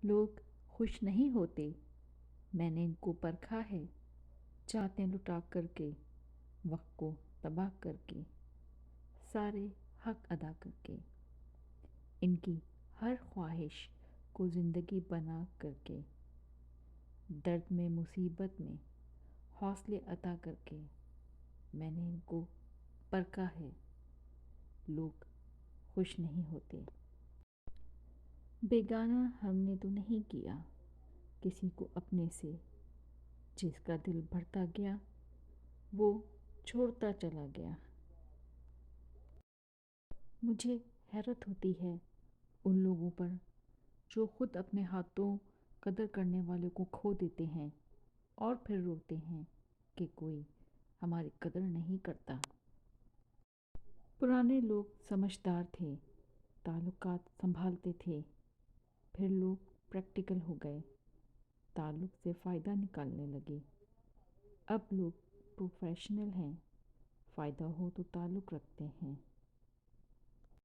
لوگ خوش نہیں ہوتے، میں نے ان کو پرکھا ہے، چاہتے لٹا کر کے، وقت کو تباہ کر کے، سارے حق ادا کر کے، ان کی ہر خواہش کو زندگی بنا کر کے، درد میں مصیبت میں حوصلے عطا کر کے، میں نے ان کو پرکھا ہے، لوگ خوش نہیں ہوتے۔ بیگانہ ہم نے تو نہیں کیا کسی کو اپنے سے، جس کا دل بھرتا گیا وہ چھوڑتا چلا گیا۔ مجھے حیرت ہوتی ہے ان لوگوں پر جو خود اپنے ہاتھوں قدر کرنے والے کو کھو دیتے ہیں اور پھر روتے ہیں کہ کوئی ہماری قدر نہیں کرتا۔ پرانے لوگ سمجھدار تھے، تعلقات سنبھالتے تھے، پھر لوگ پریکٹیکل ہو گئے، تعلق سے فائدہ نکالنے لگے۔ اب لوگ پروفیشنل ہیں، فائدہ ہو تو تعلق رکھتے ہیں۔